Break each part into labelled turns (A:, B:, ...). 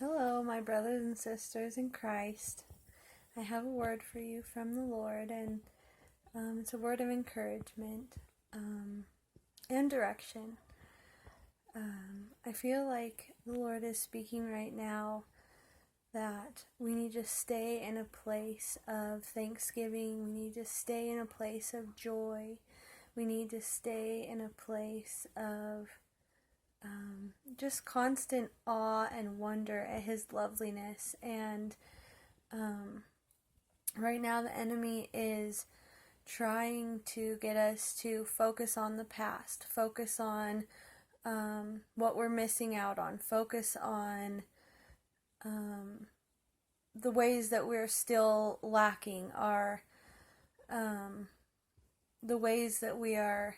A: Hello, my brothers and sisters in Christ. I have a word for you from the Lord, and it's a word of encouragement and direction. I feel like the Lord is speaking right now that we need to stay in a place of thanksgiving. We need to stay in a place of joy. We need to stay in a place of just constant awe and wonder at His loveliness. And right now the enemy is trying to get us to focus on the past, focus on what we're missing out on, focus on the ways that we're still lacking, the ways that we are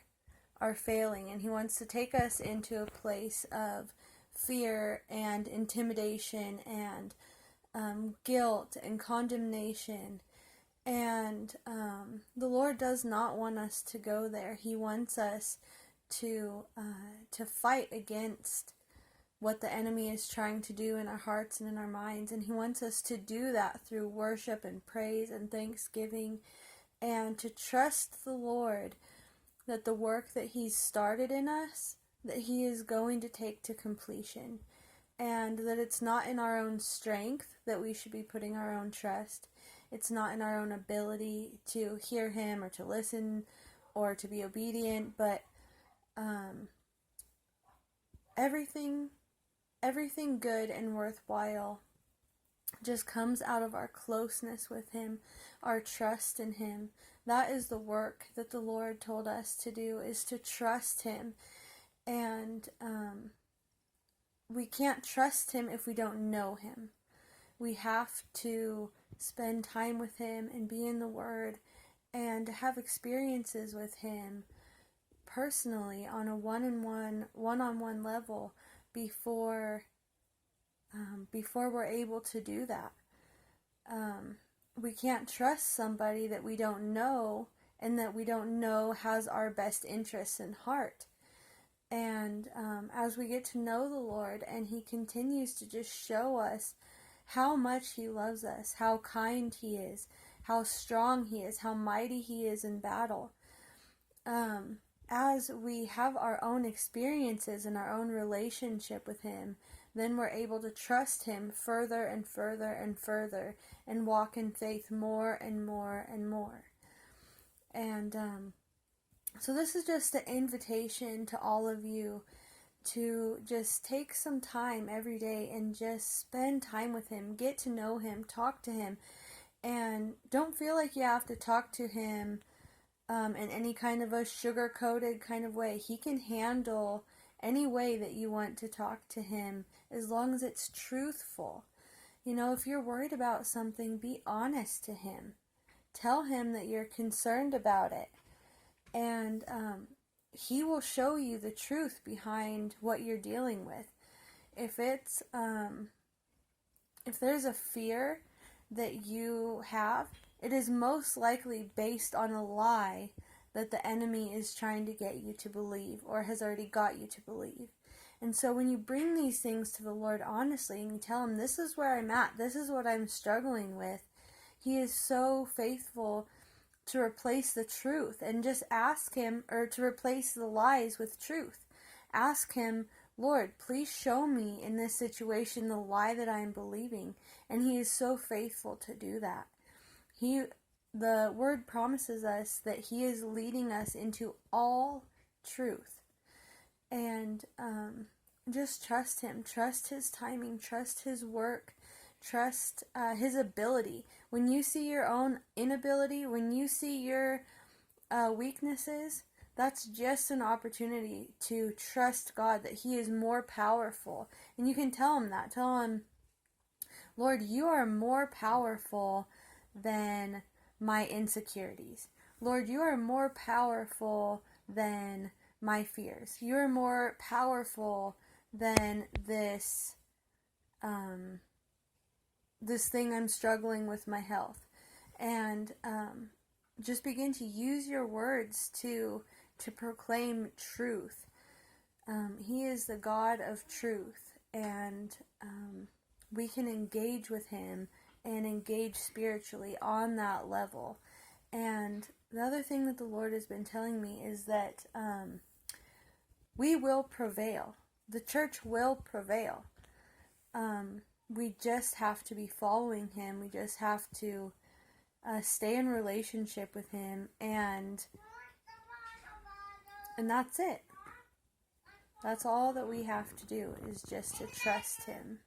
A: failing. And he wants to take us into a place of fear and intimidation and guilt and condemnation. And the Lord does not want us to go there. He wants us to fight against what the enemy is trying to do in our hearts and in our minds. And He wants us to do that through worship and praise and thanksgiving, and to trust the Lord that the work that He's started in us, that He is going to take to completion. And that it's not in our own strength that we should be putting our own trust. It's not in our own ability to hear Him or to listen or to be obedient, but everything good and worthwhile just comes out of our closeness with Him, our trust in Him. That is the work that the Lord told us to do, is to trust Him. And we can't trust Him if we don't know Him. We have to spend time with Him and be in the Word and have experiences with Him personally on a one-on-one level before we're able to do that. We can't trust somebody that we don't know and that we don't know has our best interests in heart. And as we get to know the Lord and He continues to just show us how much He loves us, how kind He is, how strong He is, how mighty He is in battle, as we have our own experiences and our own relationship with Him, then we're able to trust Him further and further and further and walk in faith more and more and more. And so this is just an invitation to all of you to just take some time every day and just spend time with Him, get to know Him, talk to Him, and don't feel like you have to talk to Him in any kind of a sugar-coated kind of way. He can handle any way that you want to talk to Him as long as it's truthful. You know, if you're worried about something, be honest to Him. Tell Him that you're concerned about it. And He will show you the truth behind what you're dealing with. If it's if there's a fear that you have, it is most likely based on a lie that the enemy is trying to get you to believe or has already got you to believe. And so when you bring these things to the Lord honestly and you tell Him, this is where I'm at, this is what I'm struggling with, He is so faithful to replace the truth. And just ask Him, or to replace the lies with truth. Ask Him, Lord, please show me in this situation the lie that I am believing. And He is so faithful to do that. The Word promises us that He is leading us into all truth. And just trust Him. Trust His timing. Trust His work. Trust His ability. When you see your own inability, when you see your weaknesses, that's just an opportunity to trust God, that He is more powerful. And you can tell Him that. Tell Him, Lord, you are more powerful than my insecurities. Lord, you are more powerful than my fears. You are more powerful than this thing I'm struggling with, my health. And just begin to use your words to proclaim truth. He is the God of truth, and we can engage with him and engage spiritually on that level. And the other thing that the Lord has been telling me is that we will prevail. The church will prevail. We just have to be following him. We just have to stay in relationship with him, and that's it. That's all that we have to do, is just to trust him.